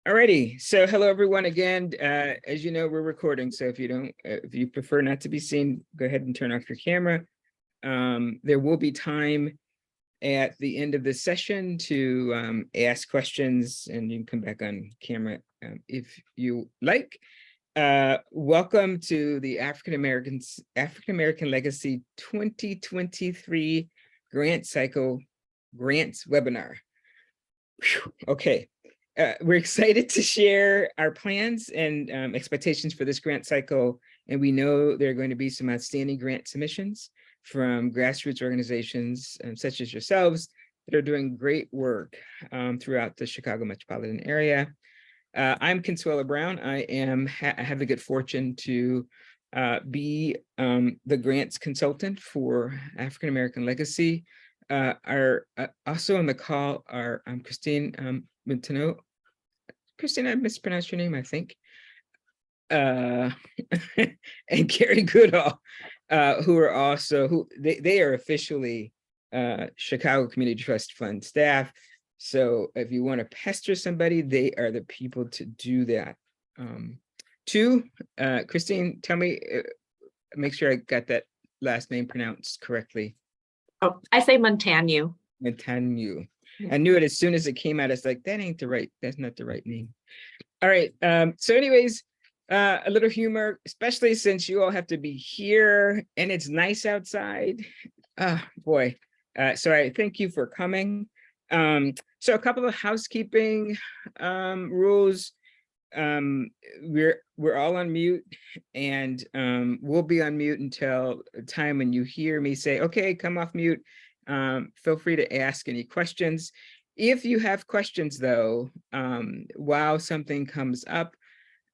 Alrighty, so hello everyone again. As you know, we're recording, so if you prefer not to be seen, go ahead and turn off your camera. There will be time at the end of the session to ask questions, and you can come back on camera if you like. Welcome to the African American Legacy 2023 Grants webinar. Whew, okay. We're excited to share our plans and expectations for this grant cycle, and we know there are going to be some outstanding grant submissions from grassroots organizations such as yourselves that are doing great work throughout the Chicago metropolitan area. I'm Consuela Brown. I have the good fortune to be the grants consultant for African American Legacy. Also on the call are Christine Mintonneau. Christine, I mispronounced your name, I think. And Carrie Goodall, who are also, they are officially Chicago Community Trust Fund staff. So if you want to pester somebody, they are the people to do that. Christine, tell me, make sure I got that last name pronounced correctly. Oh, I say Montagne. Montagne. I knew it as soon as it came out. It's like, that's not the right name. All right. So anyways, a little humor, especially since you all have to be here and it's nice outside. Boy. So I thank you for coming. So a couple of housekeeping rules. We're all on mute, and we'll be on mute until a time when you hear me say, okay, come off mute. Feel free to ask any questions. If you have questions though, while something comes up,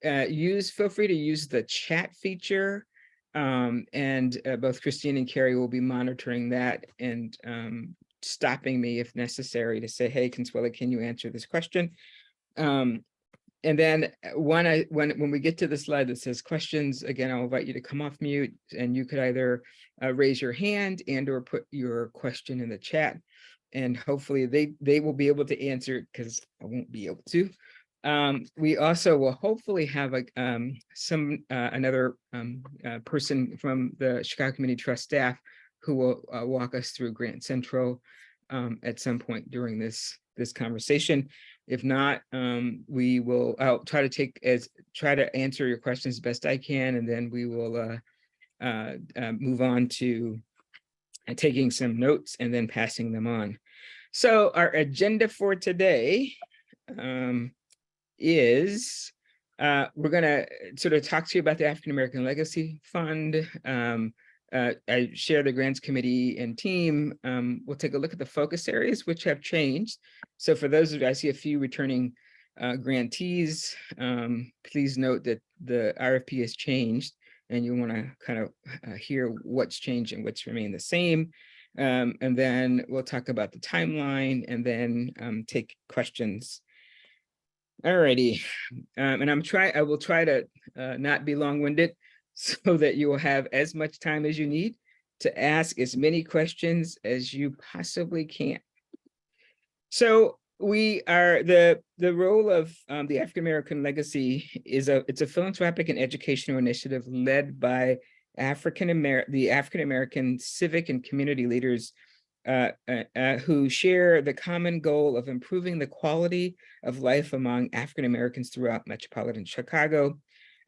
feel free to use the chat feature, and both Christine and Carrie will be monitoring that and stopping me if necessary to say, hey, Consuela, can you answer this question? And then when we get to the slide that says questions, again, I'll invite you to come off mute, and you could either raise your hand and or put your question in the chat, and hopefully they will be able to answer it because I won't be able to. We also will hopefully have another person from the Chicago Community Trust staff who will walk us through Grant Central at some point during this conversation. If not, I'll try to answer your questions best I can, and then we will move on to taking some notes and then passing them on. So our agenda for today is we're going to sort of talk to you about the African American Legacy Fund. I share the grants committee and team. We'll take a look at the focus areas, which have changed. So for those of you, I see a few returning grantees. Please note that the RFP has changed, and you want to kind of hear what's changed and what's remained the same. And then we'll talk about the timeline, and then take questions. Alrighty, and I will try to not be long-winded, so that you will have as much time as you need to ask as many questions as you possibly can. So we are the role of the African American Legacy it's a philanthropic and educational initiative led by the African American civic and community leaders who share the common goal of improving the quality of life among African Americans throughout metropolitan Chicago.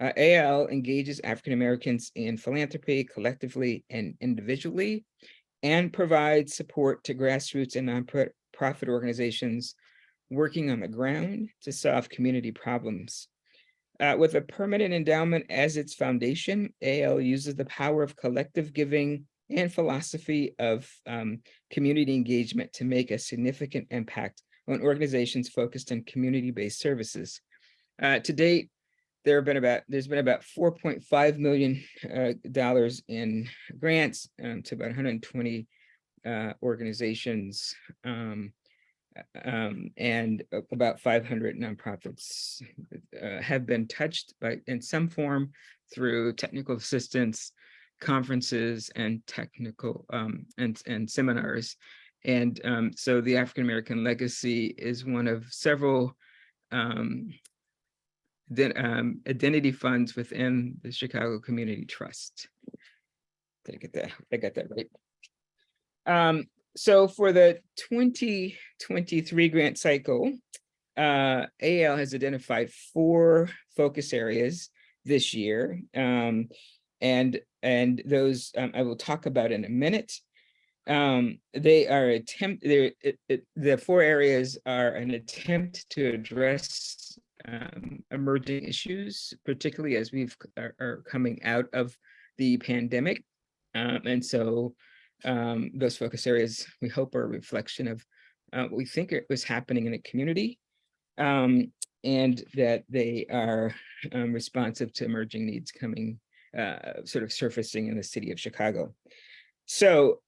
AL engages African Americans in philanthropy collectively and individually, and provides support to grassroots and nonprofit organizations working on the ground to solve community problems. With a permanent endowment as its foundation, AL uses the power of collective giving and philosophy of community engagement to make a significant impact on organizations focused on community-based services. To date, there's been about $4.5 million in grants to about 120 organizations, and about 500 nonprofits have been touched in some form through technical assistance, conferences, and technical and seminars. And so the African American Legacy is one of several identity funds within the Chicago Community Trust. Did I got that right? So for the 2023 grant cycle, AL has identified 4 focus areas this year, and those I will talk about in a minute. They are the 4 areas are an attempt to address emerging issues, particularly as are coming out of the pandemic, and so those focus areas we hope are a reflection of what we think was happening in the community, and that they are responsive to emerging needs coming sort of surfacing in the city of Chicago. So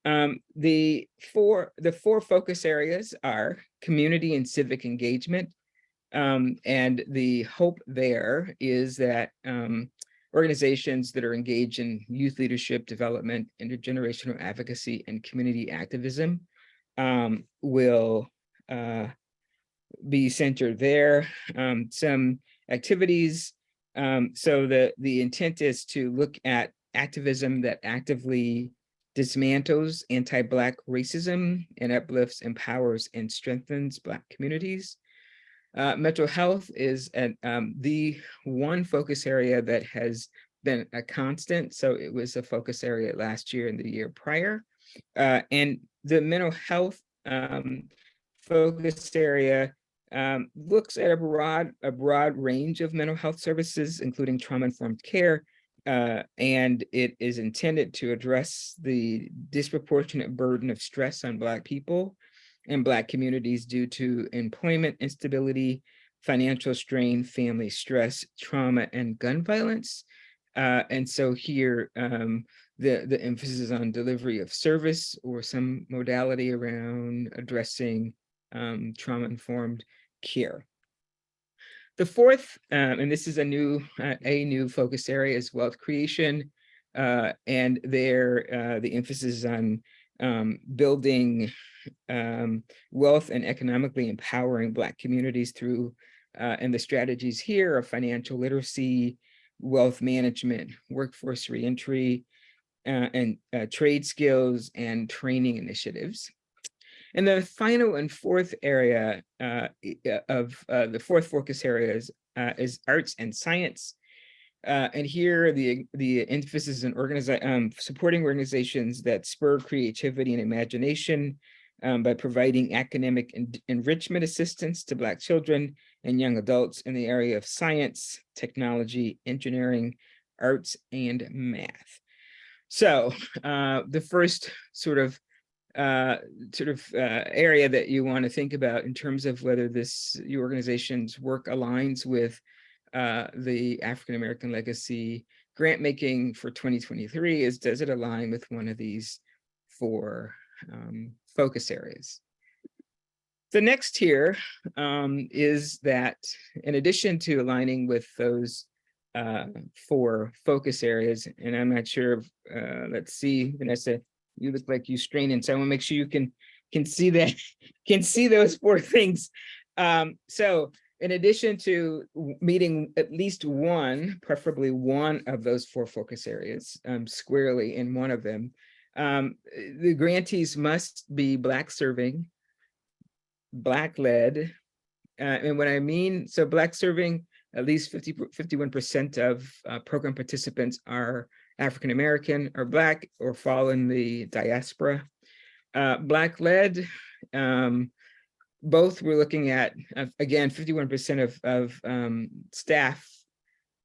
the four focus areas are community and civic engagement, and the hope there is that organizations that are engaged in youth leadership development, intergenerational advocacy, and community activism will be centered there. Some activities. So the intent is to look at activism that actively dismantles anti-Black racism and uplifts, empowers, and strengthens Black communities. Mental health is the one focus area that has been a constant. So it was a focus area last year and the year prior. And the mental health focus area looks at a broad range of mental health services, including trauma-informed care, and it is intended to address the disproportionate burden of stress on Black people and Black communities due to employment instability, financial strain, family stress, trauma, and gun violence. And so here, the emphasis on delivery of service or some modality around addressing trauma-informed care. The fourth, and this is a new focus area, is wealth creation, and there the emphasis is on building wealth and economically empowering Black communities through, and the strategies here are financial literacy, wealth management, workforce reentry, and trade skills and training initiatives. And the final and fourth area of the fourth focus area is arts and science. And here the emphasis on supporting organizations that spur creativity and imagination by providing academic enrichment assistance to Black children and young adults in the area of science, technology, engineering, arts, and math. So the first sort of area that you want to think about in terms of whether your organization's work aligns with the African American Legacy grant making for 2023 is, does it align with one of these 4 focus areas? The next here is that in addition to aligning with those 4 focus areas, and I'm not sure, let's see, Vanessa, you look like you straining, so I want to make sure you can see that, can see those 4 things. So in addition to meeting at least one, preferably one of those 4 focus areas squarely in one of them, the grantees must be Black serving, Black led, and what I mean, so Black serving, at least 51% of program participants are African American or Black or fall in the diaspora. Black led, both we're looking at, again, 51% of staff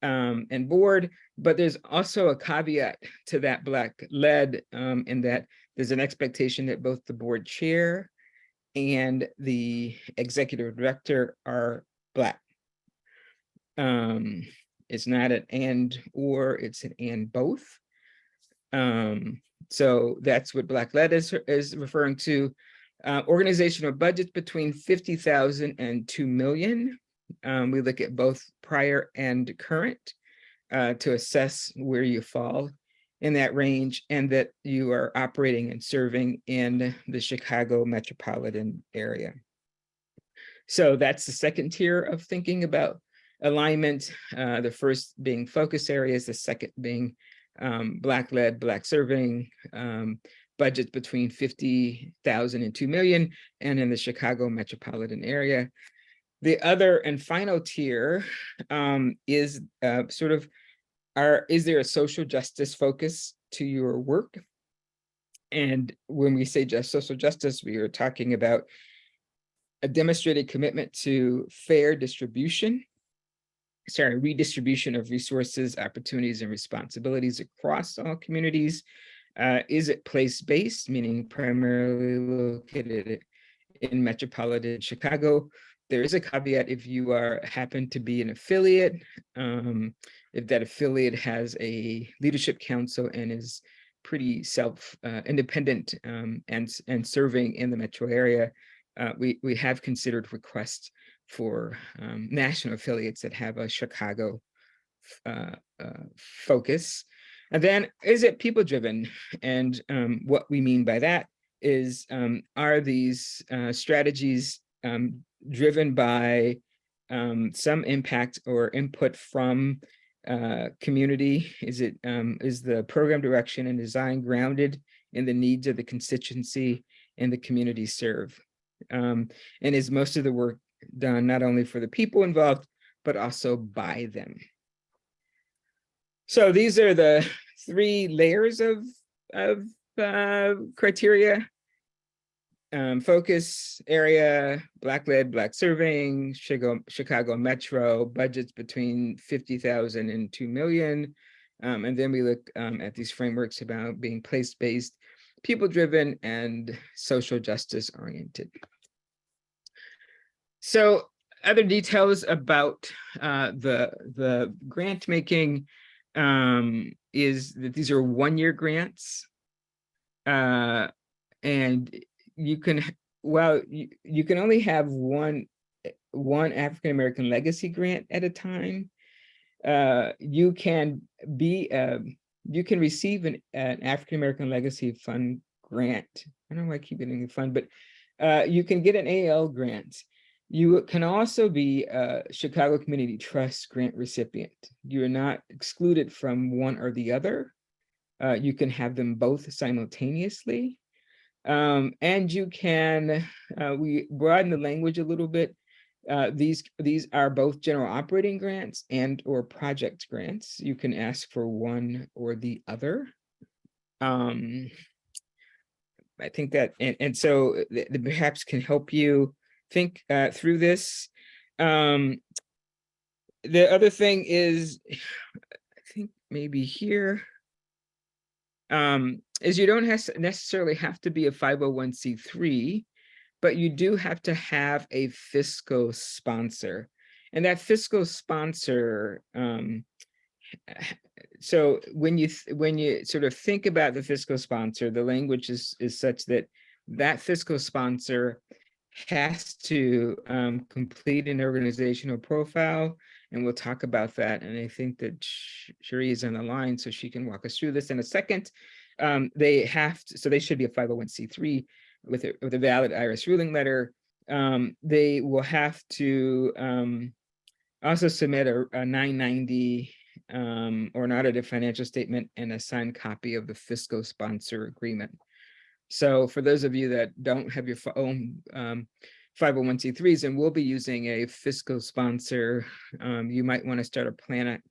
and board, but there's also a caveat to that Black led in that there's an expectation that both the board chair and the executive director are Black. It's not an and or, it's an and both. So that's what Black led is referring to. Organizational budgets between 50,000 and 2 million. We look at both prior and current to assess where you fall in that range and that you are operating and serving in the Chicago metropolitan area. So that's the second tier of thinking about alignment, the first being focus areas, the second being Black-led, Black serving, budgets between 50,000 and 2 million, and in the Chicago metropolitan area. The other and final tier is sort of is there a social justice focus to your work? And when we say just social justice, we are talking about a demonstrated commitment to fair redistribution of resources, opportunities, and responsibilities across all communities. Is it place-based, meaning primarily located in metropolitan Chicago? There is a caveat if you happen to be an affiliate, if that affiliate has a leadership council and is pretty independent and serving in the metro area. We have considered requests for national affiliates that have a Chicago focus. And then, is it people driven? And what we mean by that is, are these strategies driven by some impact or input from community? Is the program direction and design grounded in the needs of the constituency and the community served? And is most of the work done not only for the people involved, but also by them? So these are the 3 layers of criteria. Focus area, Black-led, Black serving, Chicago Metro, budgets between 50,000 and 2 million. And then we look at these frameworks about being place-based, people-driven, and social justice oriented. So other details about the grant making is that these are 1-year grants. And you can only have one African American legacy grant at a time. You can receive an African American Legacy Fund grant. I don't know why I keep getting the fund, but you can get an AL grant. You can also be a Chicago Community Trust grant recipient. You are not excluded from one or the other. You can have them both simultaneously. And you can, we broaden the language a little bit. These are both general operating grants and or project grants. You can ask for one or the other. I think that, and so that perhaps can help you think through this. The other thing is, I think maybe here, is you don't necessarily have to be a 501c3, but you do have to have a fiscal sponsor. And that fiscal sponsor, so when you sort of think about the fiscal sponsor, the language is such that that fiscal sponsor has to complete an organizational profile, and we'll talk about that. And I think that Cherie is on the line, so she can walk us through this in a second. They have to, so they should be a 501c3 with a valid IRS ruling letter. They will have to also submit a 990 or an audited financial statement and a signed copy of the fiscal sponsor agreement. So for those of you that don't have your own 501c3s and will be using a fiscal sponsor, you might want to start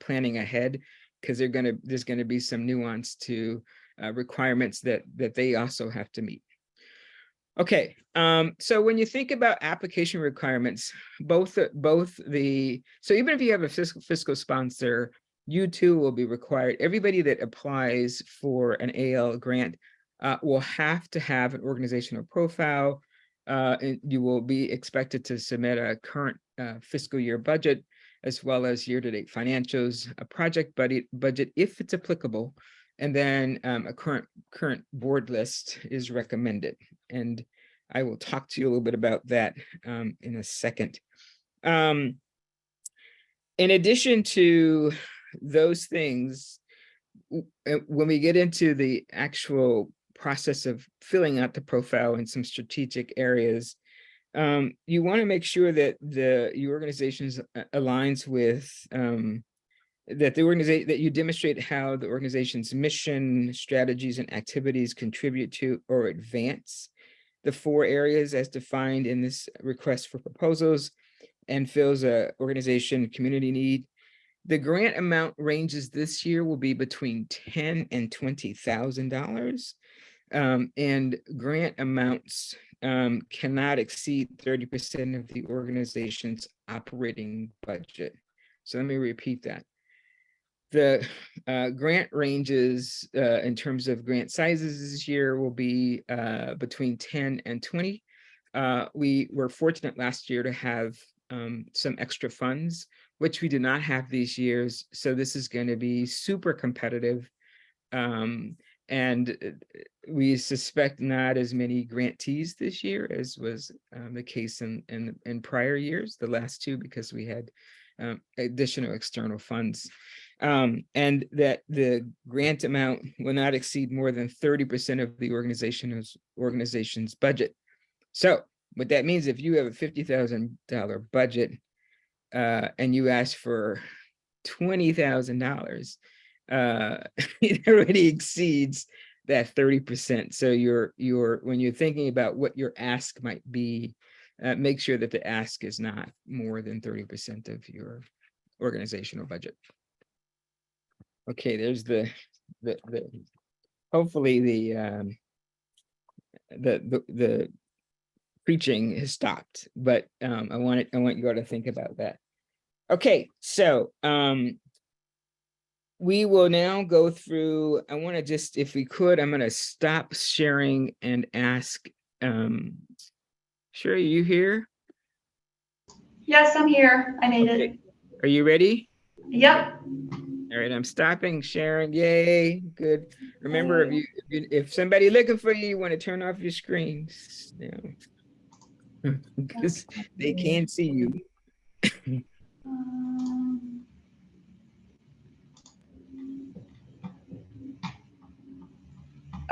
planning ahead, because there's going to be some nuance to requirements that they also have to meet. Okay, so when you think about application requirements, so even if you have a fiscal sponsor, you too will be required. Everybody that applies for an AL grant will have to have an organizational profile. And you will be expected to submit a current fiscal year budget, as well as year-to-date financials, a project budget if it's applicable, and then a current board list is recommended. And I will talk to you a little bit about that in a second. In addition to those things, when we get into the actual process of filling out the profile in some strategic areas, You want to make sure that your organization aligns with that you demonstrate how the organization's mission, strategies, and activities contribute to or advance the 4 areas as defined in this request for proposals and fills a organization community need. The grant amount ranges this year will be between $10,000 and $20,000. And grant amounts cannot exceed 30% of the organization's operating budget. So let me repeat that. The grant ranges in terms of grant sizes this year will be between 10 and 20. We were fortunate last year to have some extra funds, which we did not have these years. So this is going to be super competitive. And we suspect not as many grantees this year as was the case in prior years, the last 2, because we had additional external funds. And that the grant amount will not exceed more than 30% of the organization's budget. So what that means, if you have a $50,000 budget and you ask for $20,000, it already exceeds that 30%. So when you're thinking about what your ask might be, make sure that the ask is not more than 30% of your organizational budget. Okay, there's the hopefully the preaching has stopped, but I want you all to think about that. Okay, so we will now go through, I want to just, if we could, I'm going to stop sharing and ask, Sherry, are you here? Yes, I'm here. I made it. Are you ready? Yep. All right, I'm stopping sharing. Yay, good. Remember, if somebody looking for you, you want to turn off your screens, because they can't see you.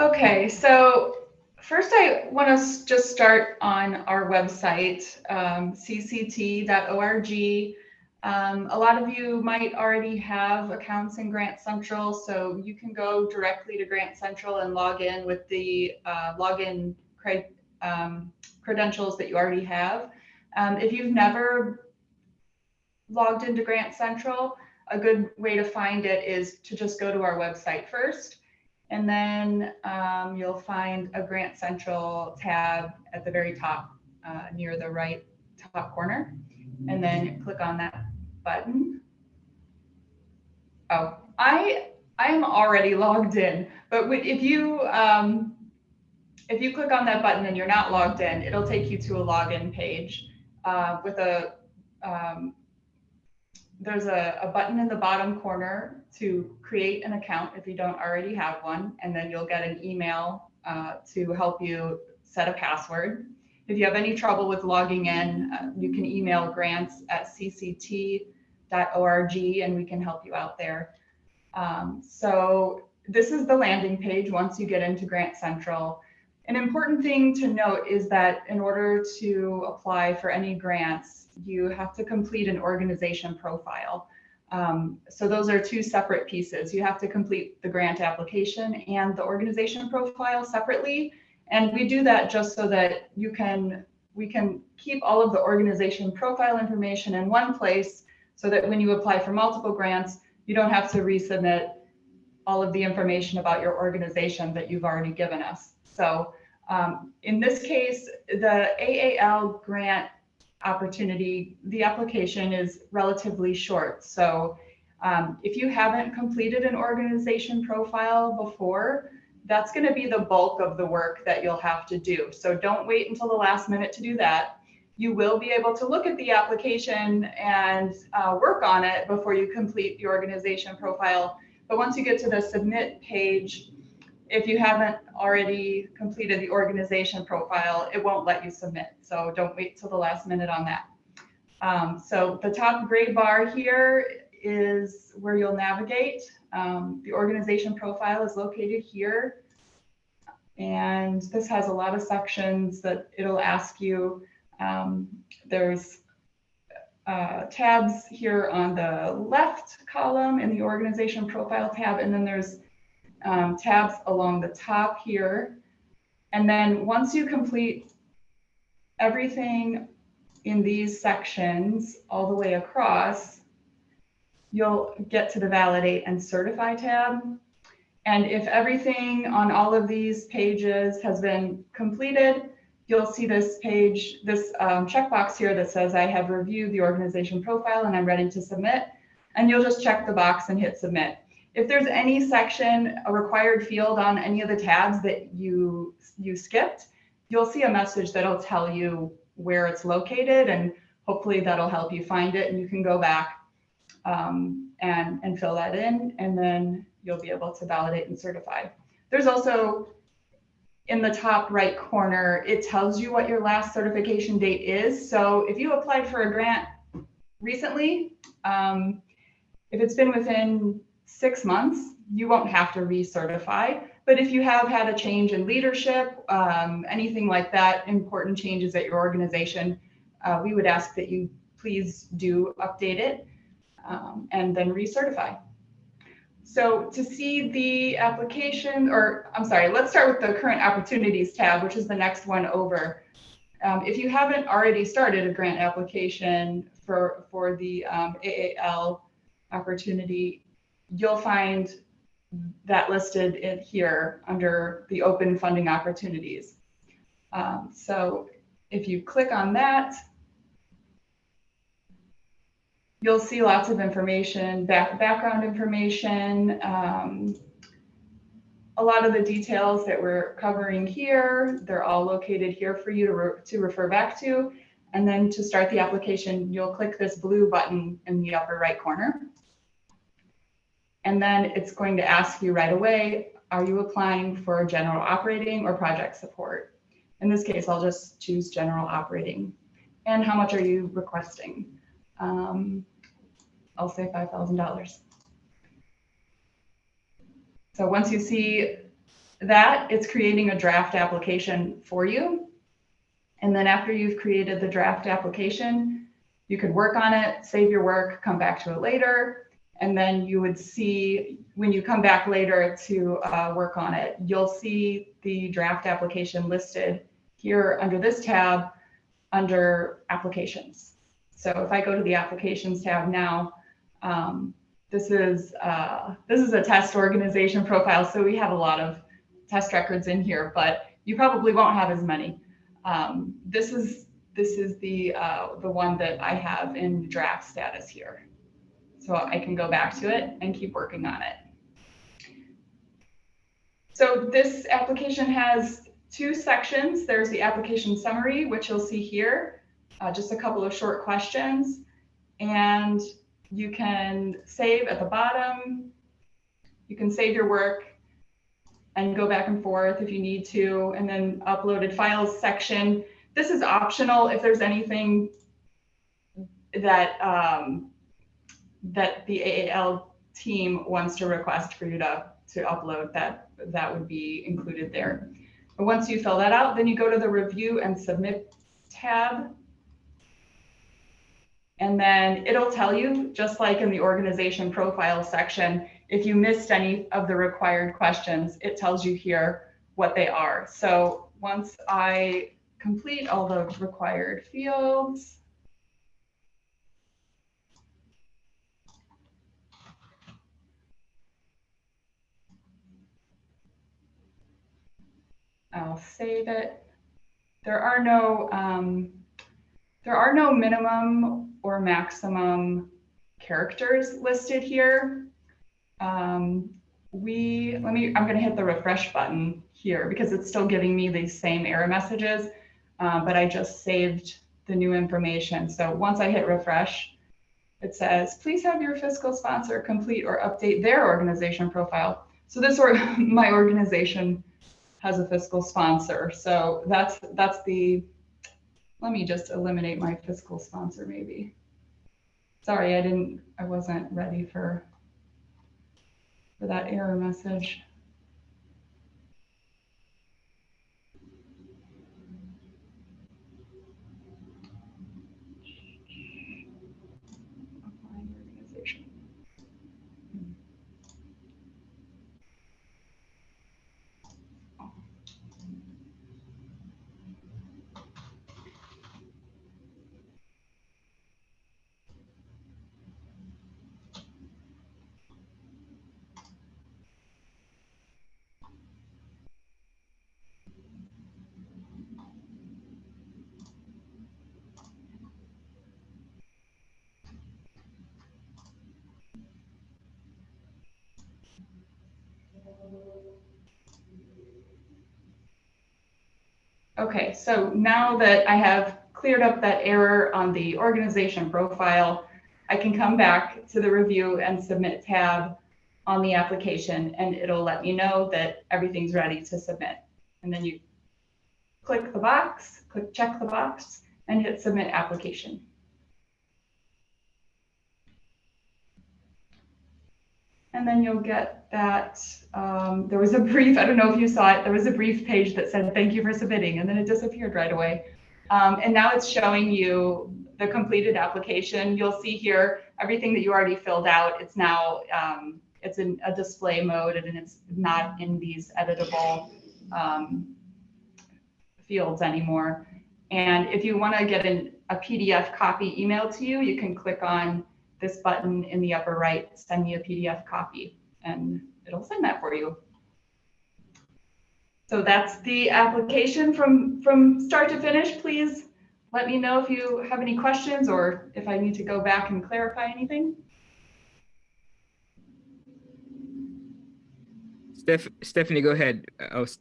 Okay, so first I want to just start on our website, cct.org. A lot of you might already have accounts in Grant Central, so you can go directly to Grant Central and log in with the login credentials that you already have. If you've never logged into Grant Central, a good way to find it is to just go to our website first, and then you'll find a Grant Central tab at the very top near the right top corner, and then click on that button. Oh, I am already logged in, but if you click on that button and you're not logged in, it'll take you to a login page with a there's a button in the bottom corner to create an account if you don't already have one, and then you'll get an email to help you set a password. If you have any trouble with logging in, you can email grants@cct.org and we can help you out there. So this is the landing page once you get into Grant Central. An important thing to note is that in order to apply for any grants, you have to complete an organization profile. So those are 2 separate pieces. You have to complete the grant application and the organization profile separately. And we do that just so that we can keep all of the organization profile information in one place, so that when you apply for multiple grants, you don't have to resubmit all of the information about your organization that you've already given us. So in this case, the AAL grant opportunity, the application is relatively short. So if you haven't completed an organization profile before, that's going to be the bulk of the work that you'll have to do. So don't wait until the last minute to do that. You will be able to look at the application and work on it before you complete the organization profile. But once you get to the submit page, if you haven't already completed the organization profile, it won't let you submit. So don't wait till the last minute on that. So the top gray bar here is where you'll navigate. The organization profile is located here. And this has a lot of sections that it'll ask you. There's tabs here on the left column in the organization profile tab, and then there's tabs along the top here. And then once you complete everything in these sections all the way across, you'll get to the Validate and Certify tab. And if everything on all of these pages has been completed, you'll see this page, this checkbox here that says I have reviewed the organization profile and I'm ready to submit. And you'll just check the box and hit submit. If there's any section, a required field on any of the tabs that you skipped, you'll see a message that'll tell you where it's located, and hopefully that'll help you find it, and you can go back and fill that in, and then you'll be able to validate and certify. There's also, in the top right corner, it tells you what your last certification date is. So if you applied for a grant recently, if it's been within 6 months, you won't have to recertify. But if you have had a change in leadership, anything like that, important changes at your organization, we would ask that you please do update it and then recertify. So to see the application, or I'm sorry, let's start with the current opportunities tab, which is the next one over. If you haven't already started a grant application for the AAL opportunity, you'll find that listed in here under the open funding opportunities. So if you click on that, you'll see lots of information, background information, a lot of the details that we're covering here, they're all located here for you to refer back to. And then to start the application, you'll click this blue button in the upper right corner. And then it's going to ask you right away, are you applying for general operating or project support? In this case, I'll just choose general operating. And how much are you requesting? I'll say $5,000. So once you see that, it's creating a draft application for you. And then after you've created the draft application, you could work on it, save your work, come back to it later. And then you would see, when you come back later to work on it, you'll see the draft application listed here under this tab under applications. So if I go to the applications tab now, this is a test organization profile. So we have a lot of test records in here, but you probably won't have as many. This is the one that I have in draft status here. So I can go back to it and keep working on it. So this application has two sections. There's the application summary, which you'll see here, just a couple of short questions. And you can save at the bottom. You can save your work and go back and forth if you need to. And then uploaded files section. This is optional if there's anything that that the AAL team wants to request for you to upload, that would be included there. But once you fill that out, then you go to the review and submit tab. And then it'll tell you, just like in the organization profile section, if you missed any of the required questions, it tells you here what they are. So once I complete all the required fields, I'll save it. There are no minimum or maximum characters listed here. I'm gonna hit the refresh button here because it's still giving me these same error messages, but I just saved the new information. So once I hit refresh, it says, please have your fiscal sponsor complete or update their organization profile. So my organization has a fiscal sponsor. So that's the, let me just eliminate my fiscal sponsor maybe. Sorry, I wasn't ready for that error message. Okay, so now that I have cleared up that error on the organization profile, I can come back to the review and submit tab on the application, and it'll let me know that everything's ready to submit. And then you click the box, check the box, and hit submit application. And then you'll get that, there was a brief, I don't know if you saw it, there was a brief page that said, thank you for submitting, and then it disappeared right away. And now it's showing you the completed application. You'll see here everything that you already filled out. It's now, it's in a display mode, and it's not in these editable fields anymore. And if you want to get a PDF copy emailed to you, you can click on this button in the upper right, send me a PDF copy, and it'll send that for you. So that's the application from start to finish. Please let me know if you have any questions or if I need to go back and clarify anything. Stephanie, go ahead. Yes.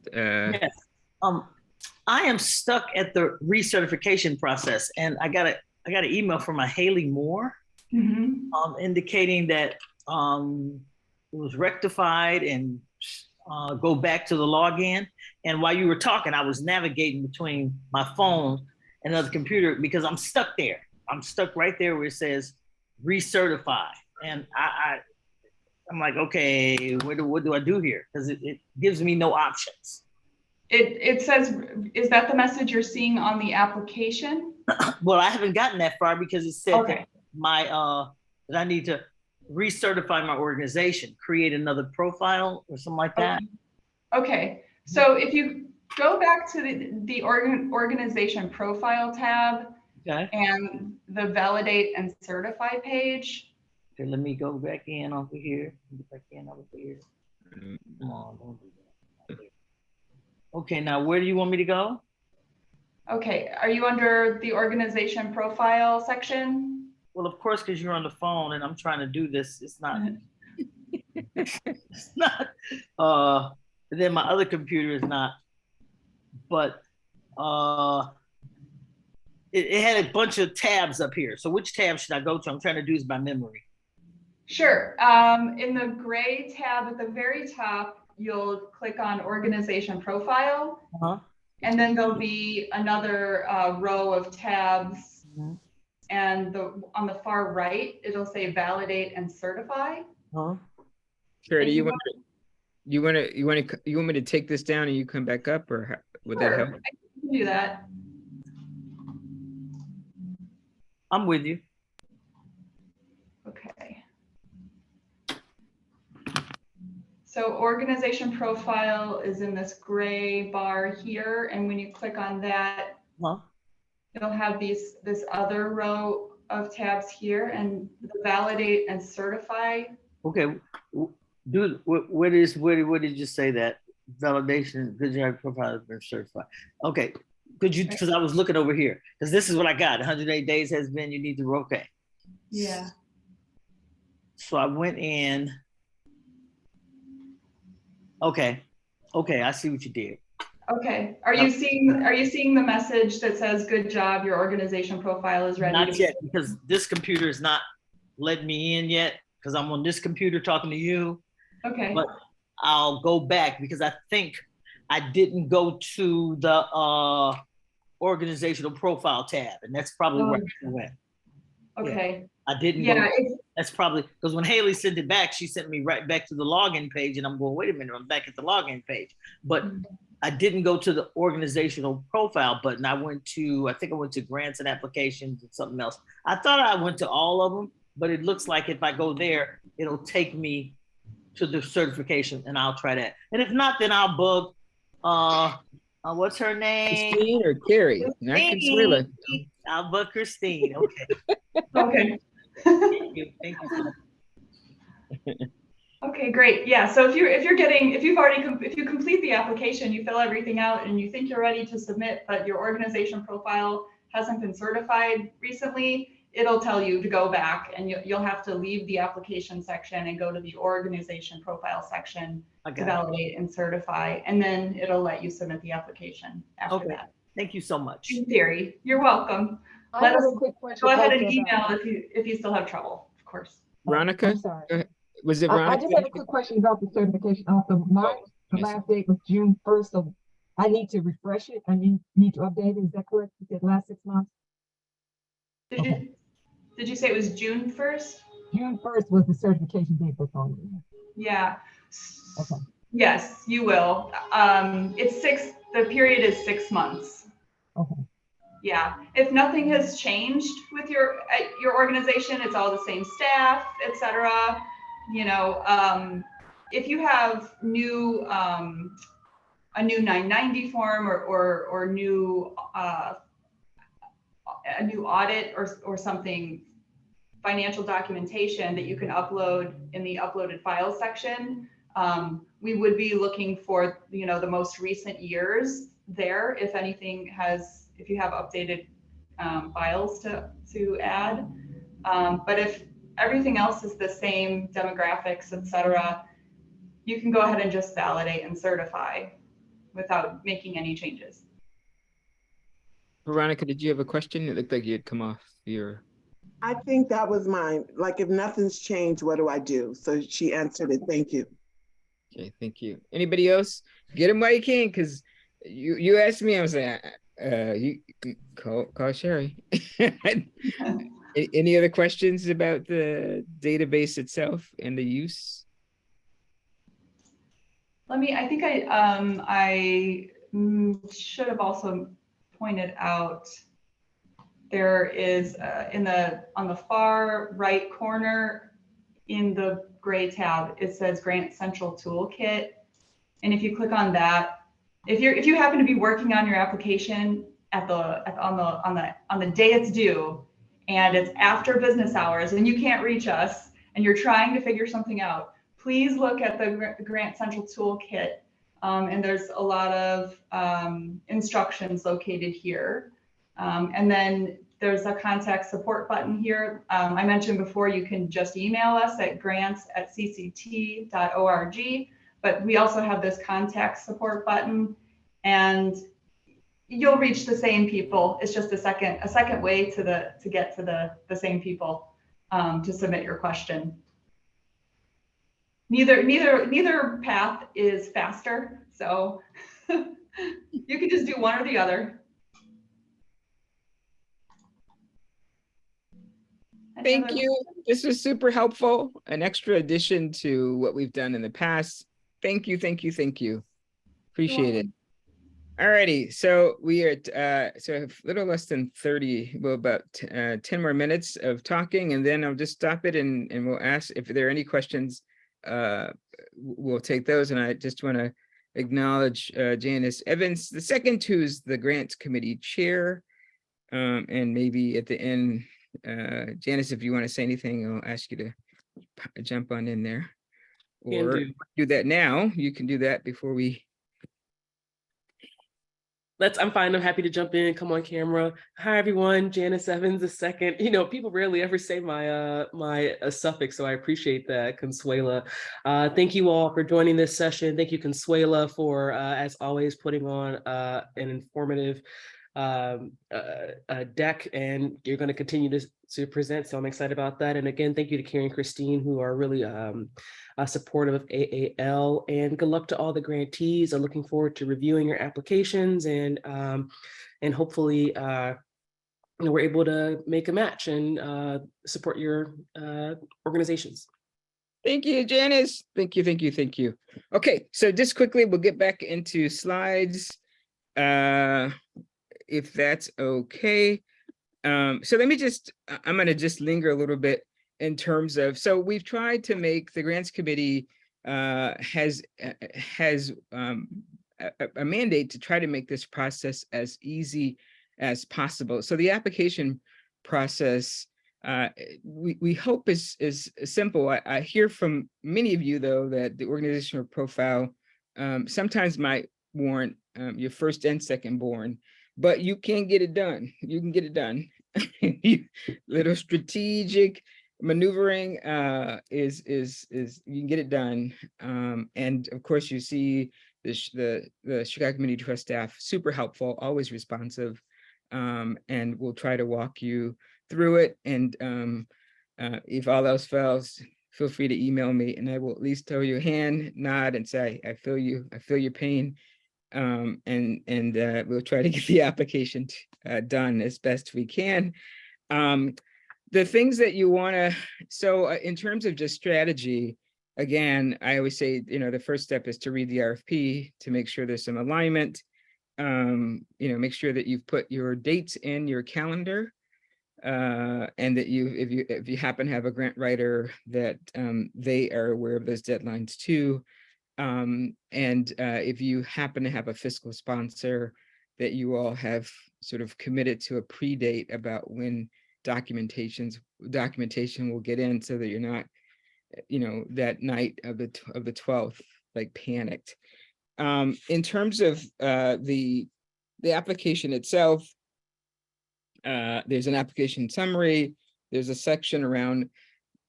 I am stuck at the recertification process, and I got an email from a Haley Moore, indicating that it was rectified and go back to the login. And while you were talking, I was navigating between my phone and another computer because I'm stuck there. I'm stuck right there where it says recertify, and I'm like, okay, what do I do here? Because it gives me no options. It says, is that the message you're seeing on the application? Well, I haven't gotten that far because it said Okay. that that I need to recertify my organization, create another profile or something like that. Okay. So if you go back to the organization profile tab, Okay. and the validate and certify page. Okay, let me go back in over here. Get back in over here. Come on, don't do that. Okay, now where do you want me to go? Okay, are you under the organization profile section? Well, of course, because you're on the phone and I'm trying to do this. It's not. It's not. And then my other computer is not. But it had a bunch of tabs up here. So which tab should I go to? I'm trying to do this by memory. Sure. In the gray tab at the very top, you'll click on organization profile, and then there'll be another row of tabs. And on the far right, it'll say validate and certify. Sure. Do you want me to take this down and you come back up, or would that help? I can do that. I'm with you. Okay. So organization profile is in this gray bar here, and when you click on that, it'll have this other row of tabs here, and the validate and certify. Okay, dude, what did you say that validation? Good job, profile has been certified. Okay, could you? Because I was looking over here, because this is what I got. 108 days has been. You need to okay. Yeah. So I went in. Okay, I see what you did. Okay. Are you seeing the message that says "Good job, your organization profile is ready"? Not yet, because this computer is not letting me in yet. Because I'm on this computer talking to you. Okay. But I'll go back because I think I didn't go to the organizational profile tab, and that's probably where I went. Okay. Yeah. I didn't. Yeah. That's probably because when Haley sent it back, she sent me right back to the login page, and I'm going, wait a minute, I'm back at the login page. But I didn't go to the organizational profile button. I think I went to grants and applications and something else. I thought I went to all of them, but it looks like if I go there, it'll take me to the certification, and I'll try that. And if not, then I'll bug, what's her name? Christine or Carrie? Not Consuela. I'll bug Christine. Okay. Okay. Thank you. Okay, great. Yeah. So if you complete the application, you fill everything out, and you think you're ready to submit, but your organization profile hasn't been certified recently, it'll tell you to go back, and you'll have to leave the application section and go to the organization profile section to validate and certify, and then it'll let you submit the application after that. Thank you so much. In theory, you're welcome. I have a quick question. Go ahead and email if you still have trouble, of course. Veronica, I'm sorry. was it I Veronica? just have a quick question about the certification. The last date was June 1st, so I need to refresh it. I need to update it. Is that correct? You said last 6 months? Did you say it was June 1st? June 1st was the certification date that's on there. Yeah. Okay. Yes, you will. The period is 6 months. Okay. Yeah. If nothing has changed with your organization, it's all the same staff, etc. You know, if you have a new 990 form or new a new audit or something, financial documentation that you can upload in the uploaded files section, we would be looking for, you know, the most recent years there, if anything if you have updated files to add. But if everything else is the same, demographics, etc., you can go ahead and just validate and certify without making any changes. Veronica, did you have a question? It looked like you had come off your. I think that was mine. Like, if nothing's changed, what do I do? So she answered it. Thank you. Okay, thank you. Anybody else? Get them while you can, because you asked me, I was like, you call Sherry. Any other questions about the database itself and the use? I think I should have also pointed out, there is on the far right corner in the gray tab, it says Grant Central Toolkit. And if you click on that, if you happen to be working on your application on the day it's due, and it's after business hours and you can't reach us and you're trying to figure something out, please look at the Grant Central Toolkit. And there's a lot of instructions located here. And then there's a contact support button here. I mentioned before, you can just email us at grants@cct.org, but we also have this contact support button, and you'll reach the same people. It's just a second way to get to the same people to submit your question. Neither path is faster, so you can just do one or the other. Thank you. This was super helpful. An extra addition to what we've done in the past. Thank you, thank you, thank you. Appreciate it. Alrighty, so we are so a little less than 30, well, about 10 more minutes of talking, and then I'll just stop it and we'll ask if there are any questions. We'll take those, and I just want to acknowledge Janice Evans II, who's the grants committee chair, and maybe at the end, Janice, if you want to say anything, I'll ask you to jump on in there, or do that now. You can do that before we. I'm fine. I'm happy to jump in, come on camera. Hi, everyone. Janice Evans II. You know, people rarely ever say my suffix, so I appreciate that, Consuela. Thank you all for joining this session. Thank you, Consuela, for, as always, putting on an informative deck, and you're going to continue to present, so I'm excited about that. And again, thank you to Carrie and Christine, who are really supportive of AAL, and good luck to all the grantees. I'm looking forward to reviewing your applications, and hopefully we're able to make a match and support your organizations. Thank you, Janice. Thank you, thank you, thank you. Okay, so just quickly, we'll get back into slides, if that's okay. So let me I'm going to just linger a little bit in terms of, so we've tried to make the grants committee has a mandate to try to make this process as easy as possible. So the application process, we hope is simple. I hear from many of you, though, that the organizational profile sometimes might warrant your first and second born, but you can get it done. You can get it done. little strategic maneuvering is you can get it done. And of course, you see the Chicago Community Trust staff super helpful, always responsive, and we'll try to walk you through it. And if all else fails, feel free to email me, and I will at least throw your hand, nod, and say, I feel your pain. And we'll try to get the application done as best we can. The things that you want to, so in terms of just strategy, again, I always say, the first step is to read the RFP to make sure there's some alignment. Make sure that you've put your dates in your calendar, and that if you happen to have a grant writer, that they are aware of those deadlines too. And if you happen to have a fiscal sponsor, that you all have sort of committed to a pre-date about when documentation will get in, so that you're not, that night of the 12th, like panicked. In terms of the application itself, there's an application summary. There's a section around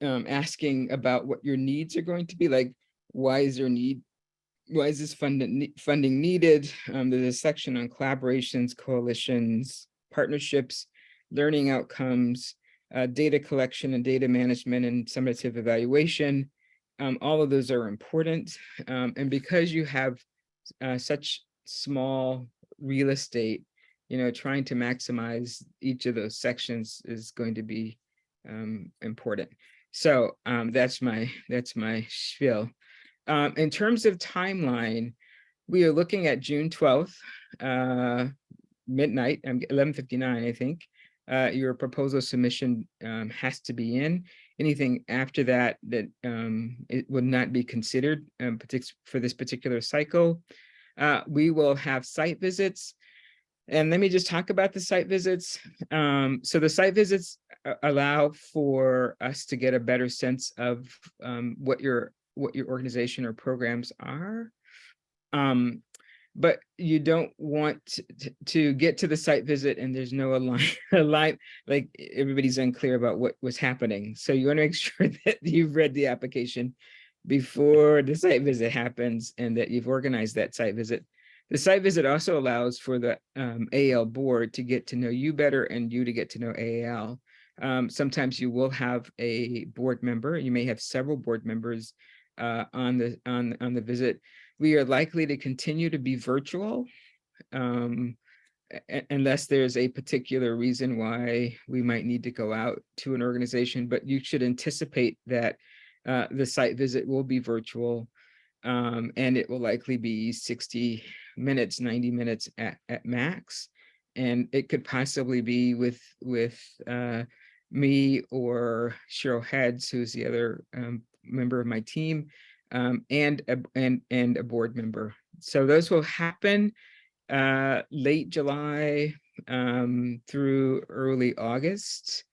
asking about what your needs are going to be, like, why is this funding needed? There's a section on collaborations, coalitions, partnerships, learning outcomes, data collection and data management, and summative evaluation. All of those are important. And because you have such small real estate, trying to maximize each of those sections is going to be important. So that's my spiel. In terms of timeline, we are looking at June 12th, midnight, 11:59, I think. Your proposal submission has to be in. Anything after that it would not be considered for this particular cycle. We will have site visits. And let me just talk about the site visits. So the site visits allow for us to get a better sense of what your organization or programs are. But you don't want to get to the site visit and there's no align, like everybody's unclear about what was happening. So you want to make sure that you've read the application before the site visit happens, and that you've organized that site visit. The site visit also allows for the AAL board to get to know you better, and you to get to know AAL. Sometimes you will have a board member. You may have several board members on the visit. We are likely to continue to be virtual unless there's a particular reason why we might need to go out to an organization. But you should anticipate that the site visit will be virtual, and it will likely be 60 minutes, 90 minutes at max. And it could possibly be with me or Cheryl Heads, who's the other member of my team, and a board member. So those will happen late July through early August.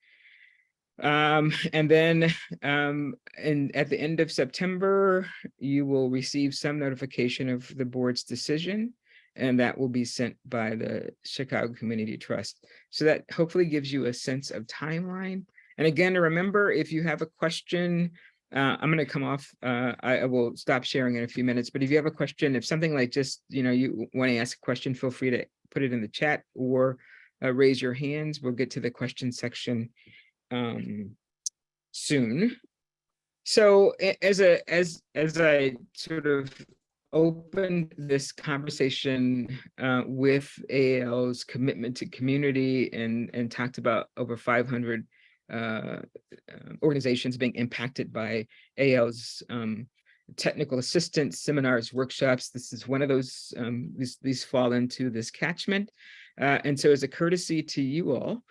And then at the end of September, you will receive some notification of the board's decision, and that will be sent by the Chicago Community Trust. So that hopefully gives you a sense of timeline. And again, remember, if you have a question, I'm going to come off. I will stop sharing in a few minutes, but if you have a question, if something like just, you want to ask a question, feel free to put it in the chat or raise your hands. We'll get to the question section soon. So as I sort of opened this conversation with AAL's commitment to community and talked about over 500 organizations being impacted by AAL's technical assistance, seminars, workshops. This is one of those, these fall into this catchment. And so as a courtesy to you all,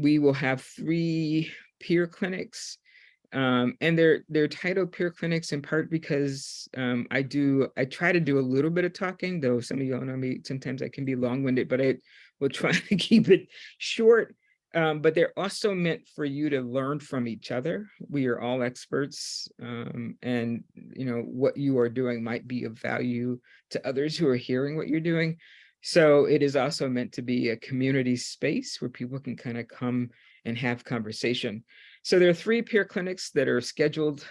we will have 3 peer clinics. And they're titled peer clinics in part because I try to do a little bit of talking, though some of y'all know me, sometimes I can be long-winded, but I will try to keep it short. But they're also meant for you to learn from each other. We are all experts, and what you are doing might be of value to others who are hearing what you're doing. So it is also meant to be a community space where people can kind of come and have conversation. So there are 3 peer clinics that are scheduled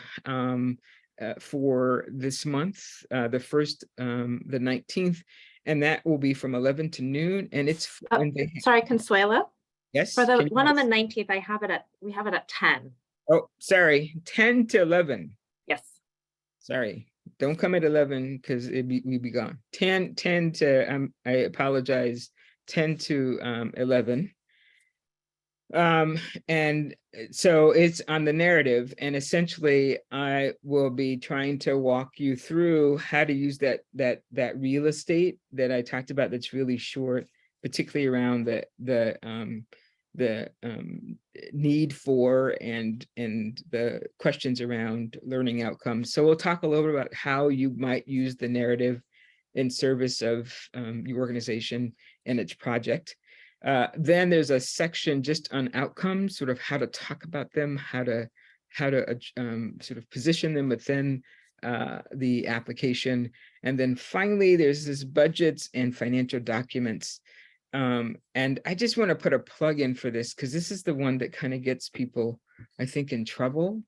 for this month. The first, the 19th, and that will be from 11 to noon. And it's Sorry, Consuelo. yes. For the can you one on the guys- 19th, we have it at 10. Oh, sorry, 10 to 11. Yes. Sorry, don't come at 11 because we'd be gone. 10 to, I apologize, 10 to 11. And so it's on the narrative, and essentially I will be trying to walk you through how to use that real estate that I talked about that's really short, particularly around the need for and the questions around learning outcomes. So we'll talk a little bit about how you might use the narrative in service of your organization and its project. Then there's a section just on outcomes, sort of how to talk about them, how to sort of position them within the application. And then finally, there's this budgets and financial documents. And I just want to put a plug in for this because this is the one that kind of gets people, I think, in trouble.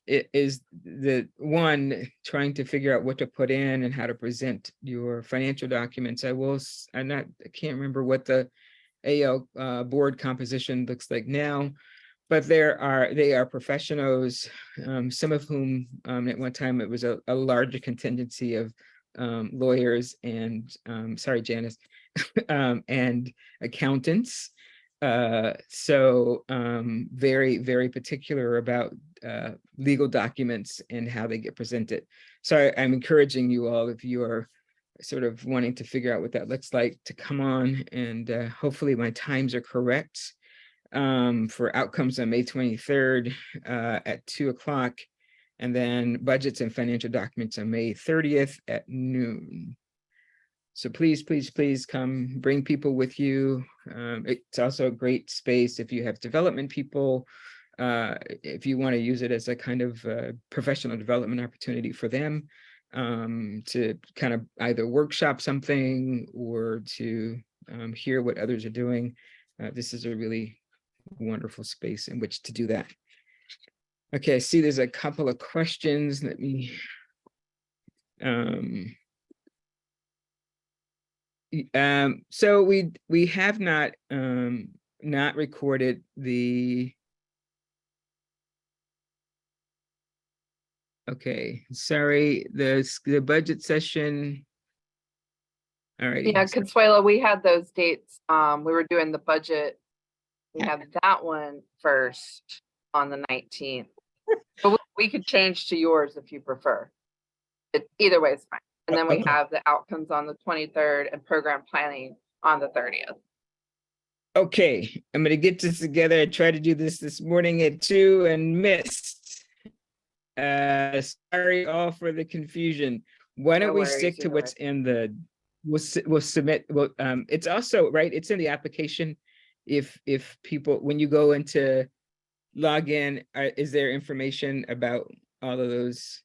It is the one trying to figure out what to put in and how to present your financial documents. I can't remember what the AL board composition looks like now, but they are professionals, some of whom at one time it was a larger contingency of lawyers and sorry, Janice, and accountants. So very, very particular about legal documents and how they get presented. So I'm encouraging you all, if you are sort of wanting to figure out what that looks like, to come on, and hopefully my times are correct for outcomes on May 23rd at 2:00, and then budgets and financial documents on May 30th at noon. So please, please, please come, bring people with you. It's also a great space if you have development people, if you want to use it as a kind of professional development opportunity for them, to kind of either workshop something or to hear what others are doing. This is a really wonderful space in which to do that. Okay, I see there's a couple of questions. Let me so we have not recorded the. Okay, sorry, the budget session. All right. Yeah, Consuelo, we had those dates. We were doing the budget. We had that one first on the 19th. But we could change to yours if you prefer. Either way is fine. And then we Okay. have the outcomes on the 23rd and program planning on the 30th. Okay, I'm gonna get this together. I tried to do this morning at 2 and missed. Sorry all for the confusion. Why don't No we worries, stick to either what's way. in the, we'll submit, well, it's also, right, it's in the application. If people, when you go into log in, is there information about all of those?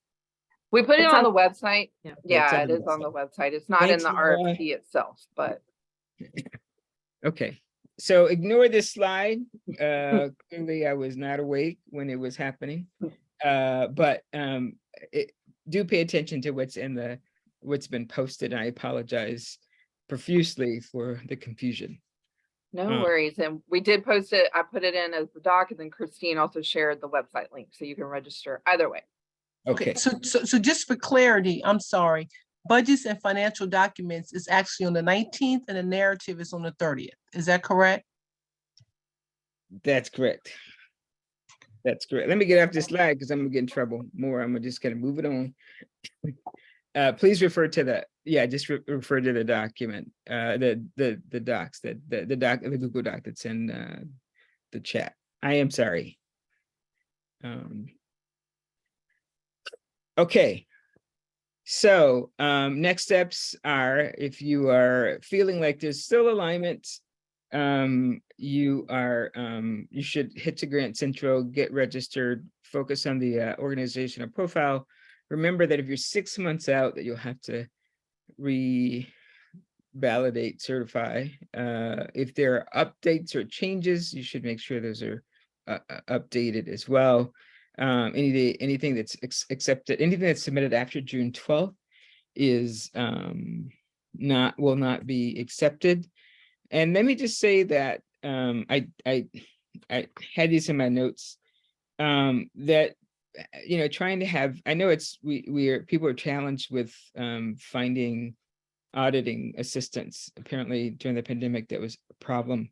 We put it It's on on- the website. Yeah. Yeah, it's it on is the on the website. It's not in Thanks, the Laura. RFP itself, but Okay, so ignore this slide. Clearly I was not awake when it was happening. But do pay attention to what's been posted. And I apologize profusely for the confusion. no worries. And we did post it. I put it in as the doc, and then Christine also shared the website link, so you can register either way. Okay, So just for clarity, I'm sorry, budgets and financial documents is actually on the 19th and the narrative is on the 30th. Is that correct? that's correct. That's correct. Let me get off this slide because I'm gonna get in trouble more. I'm just gonna move it on. Please refer to just refer to the document, the docs, the Google Doc that's in the chat. I am sorry. Okay. So next steps are, if you are feeling like there's still alignment, you should hit to Grant Central, get registered, focus on the organizational profile. Remember that if you're 6 months out, that you'll have to validate, certify. If there are updates or changes, you should make sure those are updated as well. Anything that's accepted, anything that's submitted after June 12th is will not be accepted. And let me just say that I had these in my notes, that trying to have, I know people are challenged with finding auditing assistants. Apparently during the pandemic that was a problem,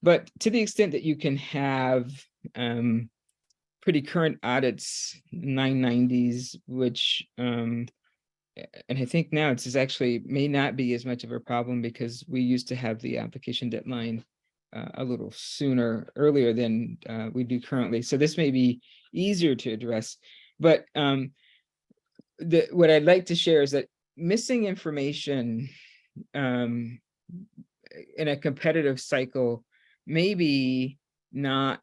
but to the extent that you can have pretty current audits, 990s, which and I think now it's actually may not be as much of a problem, because we used to have the application deadline a little earlier than we do currently. So this may be easier to address. But what I'd like to share is that missing information in a competitive cycle maybe not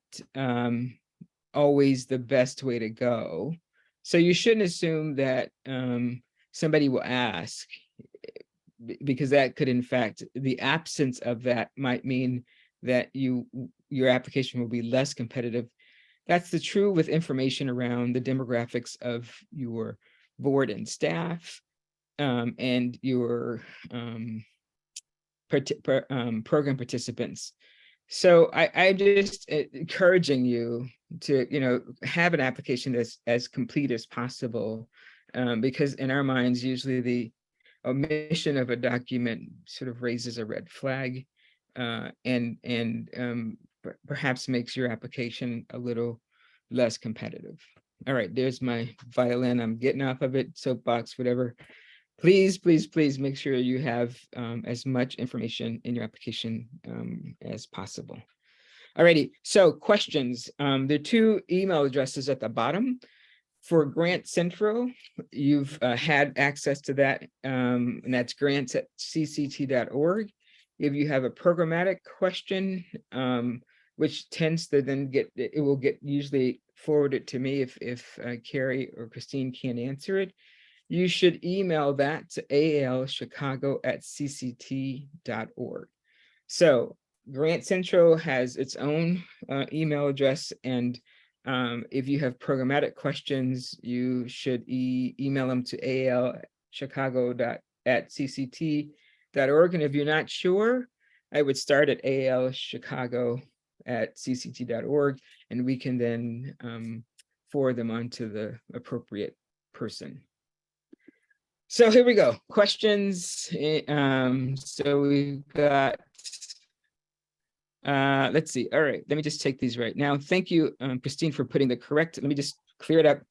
always the best way to go. So you shouldn't assume that somebody will ask, because that could, in fact, the absence of that might mean that your application will be less competitive. That's the true with information around the demographics of your board and staff, and your program participants. So I'm just encouraging you to have an application that's as complete as possible, because in our minds, usually the omission of a document sort of raises a red flag, and perhaps makes your application a little less competitive. All right, there's my violin. I'm getting off of it, soapbox, whatever. Please, please, please make sure you have as much information in your application as possible. All righty, so questions. There are 2 email addresses at the bottom. For Grant Central, you've had access to that, and that's grants@cct.org. If you have a programmatic question, which tends to then it will get usually forwarded to me if Carrie or Christine can't answer it, you should email that to alchicago@cct.org. So Grant Central has its own email address, and if you have programmatic questions, you should email them to alchicago@cct.org. And if you're not sure, I would start at alchicago@cct.org, and we can then forward them on to the appropriate person. So here we go. Questions. So we've got, let's see. All right, let me just take these right now. Thank you, Christine, for putting let me just clear it up.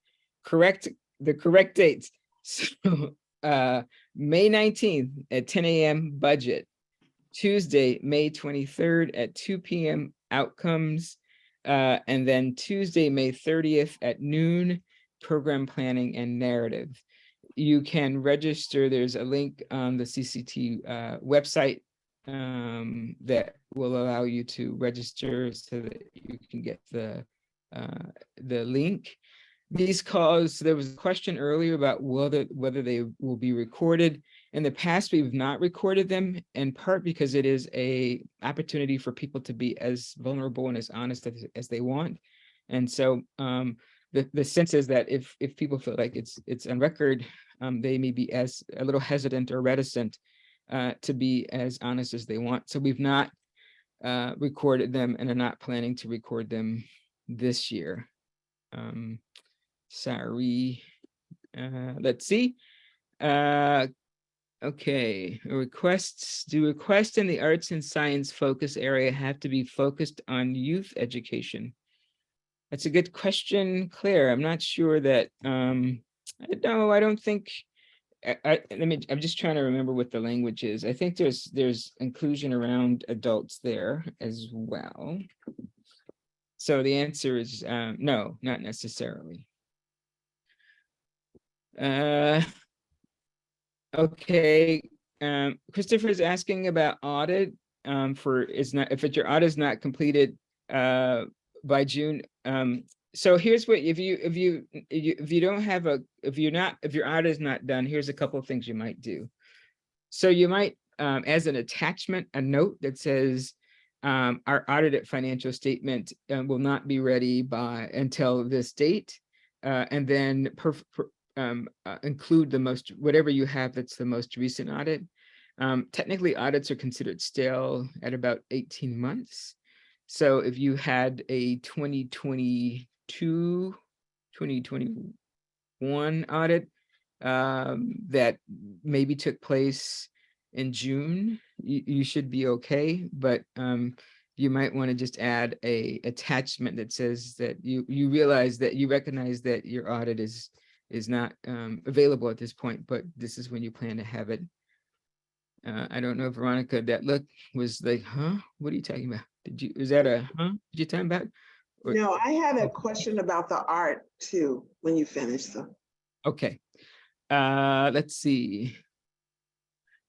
The correct dates. So May 19th at 10 a.m. budget. Tuesday, May 23rd at 2 p.m. outcomes. And then Tuesday, May 30th at noon, program planning and narrative. You can register. There's a link on the CCT website that will allow you to register so that you can get the link. These calls, there was a question earlier about whether they will be recorded. In the past, we've not recorded them, in part because it is a opportunity for people to be as vulnerable and as honest as they want. And so the sense is that if people feel like it's on record, they may be a little hesitant or reticent to be as honest as they want. So we've not recorded them and are not planning to record them this year. Sorry. Let's see. Okay, do requests in the arts and science focus area have to be focused on youth education? That's a good question, Claire. I'm not sure that, no, I don't think, I'm just trying to remember what the language is. I think there's inclusion around adults there as well. So the answer is no, not necessarily. Okay, Christopher is asking about audit if your audit is not completed by June. So here's what if your audit is not done, here's a couple of things you might do. So you might as an attachment, a note that says, our audited financial statement will not be ready until this date. And then include whatever you have that's the most recent audit. Technically, audits are considered stale at about 18 months. So if you had a 2022, 2021 audit that maybe took place in June, you should be okay. But you might want to just add a attachment that says that you realize that you recognize that your audit is not available at this point, but this is when you plan to have it. I don't know, Veronica, that look was like, huh? What are you talking about? Is that a, huh? Did you talking about? Or- No, I had a question about the art too, when you finish, so. Okay. Let's see.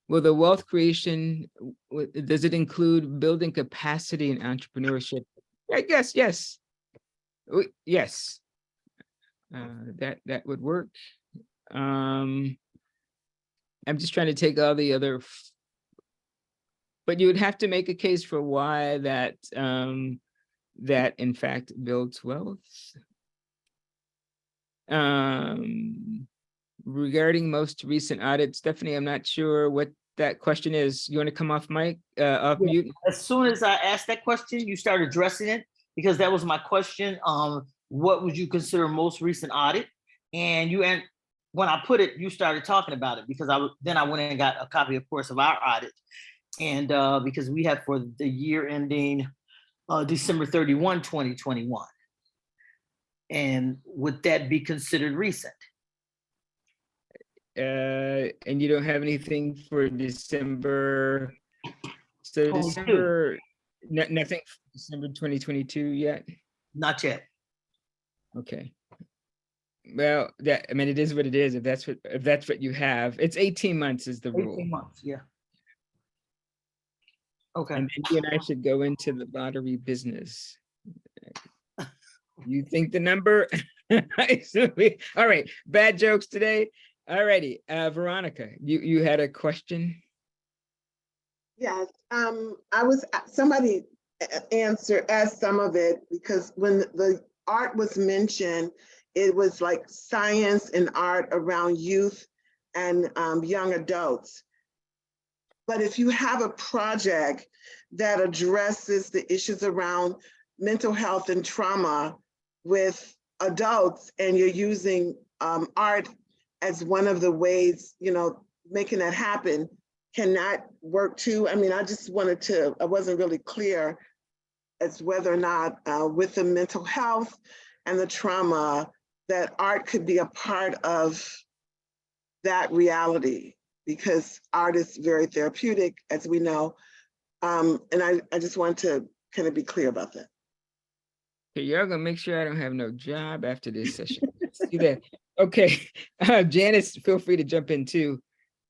Well, the wealth creation, does it include building capacity and entrepreneurship? I guess, yes. Yes. That would work. I'm just trying to take all the other, but you would have to make a case for why that that in fact builds wealth. Regarding most recent audits, Stephanie, I'm not sure what that question is. You want to come off mic, off mute? As soon as I asked that question, you started addressing it because that was my question. What would you consider most recent audit? And when I put it, you started talking about it because then I went and got a copy, of course, of our audit. And because we have for the year ending December 31, 2021. And would that be considered recent? And you don't have anything for December. So 22. December, nothing for December 2022 yet? Not yet. Okay. Well, I mean, it is what it is. If that's what you have, it's 18 months is the rule. 18 months, yeah. Okay. And then you and I should go into the lottery business. You think the number? All right, bad jokes today. All righty, Veronica, you had a question? Yes, somebody asked some of it because when the art was mentioned, it was like science and art around youth and young adults. But if you have a project that addresses the issues around mental health and trauma with adults and you're using art as one of the ways, making that happen, can that work too? I mean, I wasn't really clear as whether or not with the mental health and the trauma that art could be a part of that reality, because art is very therapeutic, as we know. And I just want to kind of be clear about that. Okay, y'all gonna make sure I don't have no job after this session. See that? Okay, Janice, feel free to jump in too,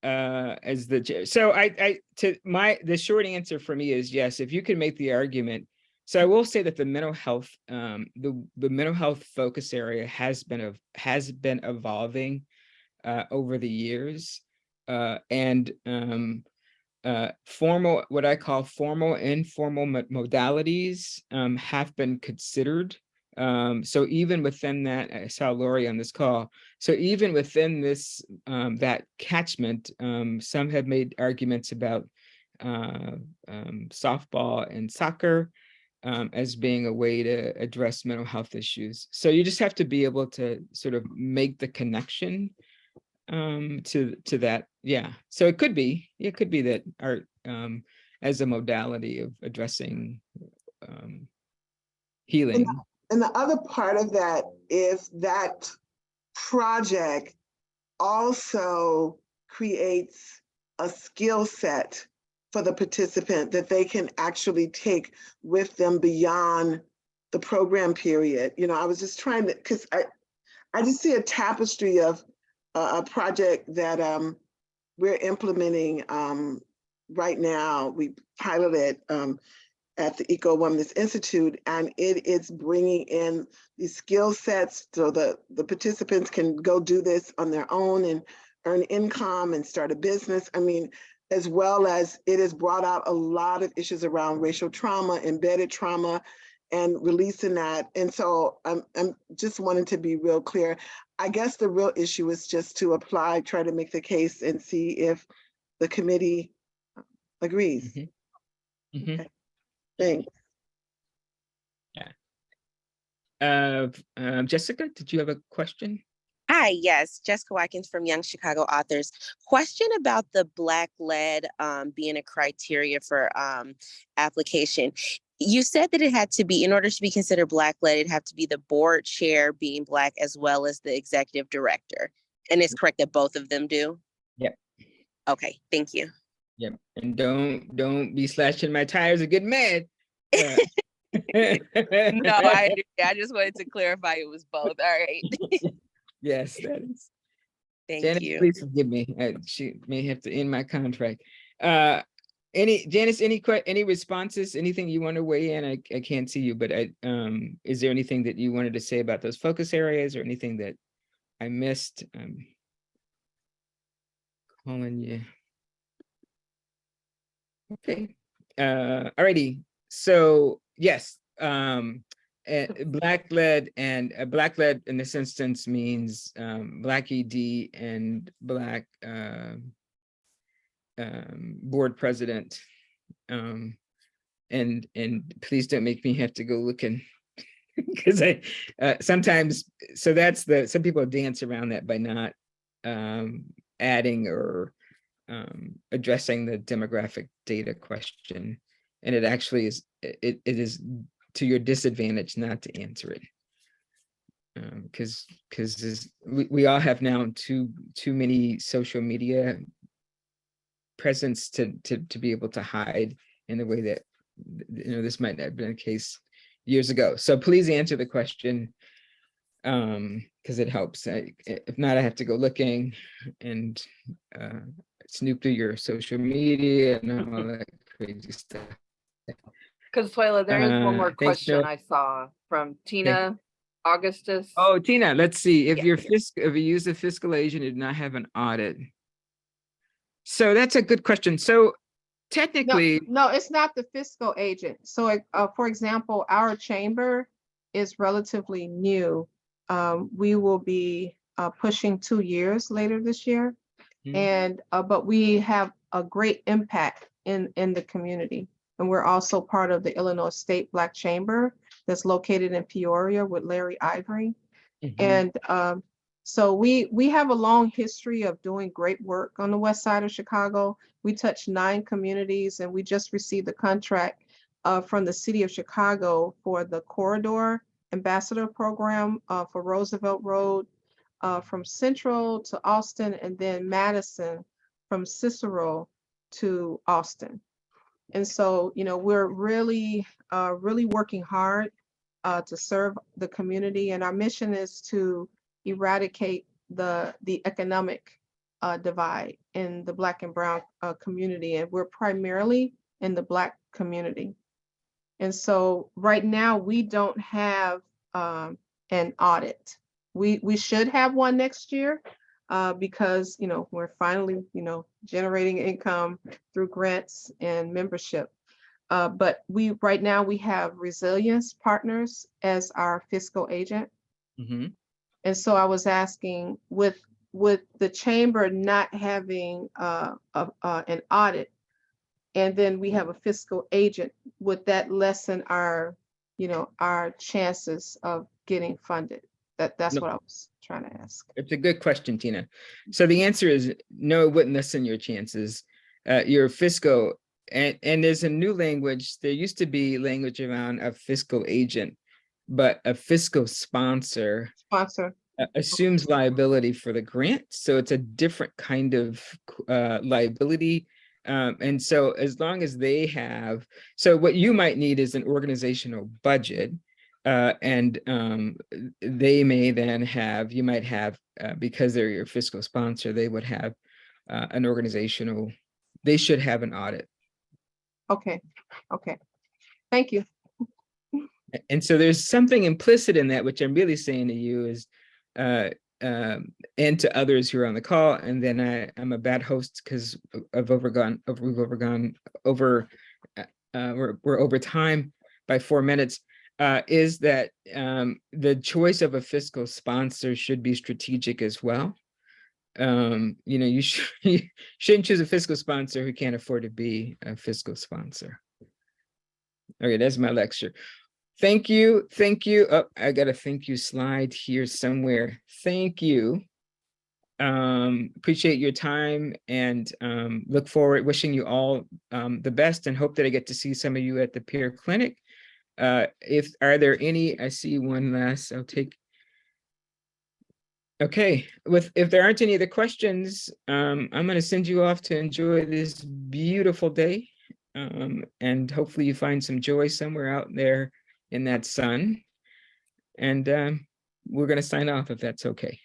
as the chair. So the short answer for me is yes, if you can make the argument. So I will say that the mental health, the mental health focus area has been evolving over the years, and what I call formal and informal modalities have been considered. So even within that, I saw Lori on this call. So even within this, that catchment, some have made arguments about softball and soccer as being a way to address mental health issues. So you just have to be able to sort of make the connection to that. Yeah, so it could be that art as a modality of addressing healing. And the other part of that is that project also creates a skill set for the participant that they can actually take with them beyond the program period. I was just trying to, because I just see a tapestry of a project that we're implementing right now. We piloted at the Eco Women's Institute, and it is bringing in these skill sets so the participants can go do this on their own and earn income and start a business. I mean, as well as it has brought out a lot of issues around racial trauma, embedded trauma, and releasing that. And so I'm just wanting to be real clear. I guess the real issue is just to apply, try to make the case and see if the committee agrees. Mhm. Mhm. Okay. Thanks. Jessica, did you have a question? Hi, yes, Jessica Watkins from Young Chicago Authors. Question about the Black-led being a criteria for application. You said that it had to be, in order to be considered Black-led, it'd have to be the board chair being Black as well as the executive director. And it's correct that both of them do? Yep. Okay, thank you. Yep. And don't be slashing my tires and getting mad. No, I just wanted to clarify it was both. All right. Yes, that is. Thank Janice, you. please forgive me. She may have to end my contract. Janice, any responses? Anything you want to weigh in? I can't see you, but is there anything that you wanted to say about those focus areas or anything that I missed? Calling you. Okay. Alrighty. So yes, Black-led and Black-led in this instance means Black ED and Black board president. And please don't make me have to go looking because I sometimes, so that's some people dance around that by not adding or addressing the demographic data question. And it actually is, it is to your disadvantage not to answer it. Because we all have now too many social media presence to be able to hide in the way that, this might not have been the case years ago. So please answer the question, because it helps. If not, I have to go looking and snoop through your social media and all that crazy stuff. Consuela, there is one more Thanks, question Jill. I saw from Tina Augustus. Oh, Tina, let's see. If Yeah. if you use a fiscal agent and did not have an audit. So that's a good question. So technically, No, it's not the fiscal agent. So, for example, our chamber is relatively new. We will be pushing 2 years later this year. Mhm. And, but we have a great impact in the community. And we're also part of the Illinois State Black Chamber that's located in Peoria with Larry Ivory. Mhm. And so we have a long history of doing great work on the west side of Chicago. We touched 9 communities, and we just received a contract from the city of Chicago for the Corridor Ambassador Program for Roosevelt Road, from Central to Austin, and then Madison from Cicero to Austin. And so, we're really working hard to serve the community, and our mission is to eradicate the economic divide in the Black and Brown community, and we're primarily in the Black community. And so right now we don't have an audit. We should have one next year because we're finally generating income through grants and membership. But right now we have Resilience Partners as our fiscal agent. Mhm. And so I was asking, with the chamber not having an audit, and then we have a fiscal agent, would that lessen our chances of getting funded? That's No. what I was trying to ask. It's a good question, Tina. So the answer is no, it wouldn't lessen your chances. Your fiscal, and there's a new language. There used to be language around a fiscal agent, but a fiscal sponsor assumes liability for the grant. So it's a different kind of liability. And so as long as they have, so what you might need is an organizational budget. And they may then have, you might have, because they're your fiscal sponsor, they would have an organizational, they should have an audit. Okay. Thank you. And so there's something implicit in that, which I'm really saying to you is, and to others who are on the call. And then I'm a bad host because we're over time by 4 minutes, is that the choice of a fiscal sponsor should be strategic as well. You shouldn't choose a fiscal sponsor who can't afford to be a fiscal sponsor. Okay, that's my lecture. Thank you. Thank you. Oh, I got a thank you slide here somewhere. Thank you. Appreciate your time and look forward, wishing you all the best, and hope that I get to see some of you at the peer clinic. Are there any, I see one last, I'll take. Okay, if there aren't any other questions, I'm going to send you off to enjoy this beautiful day. And hopefully you find some joy somewhere out there in that sun. And we're going to sign off if that's okay.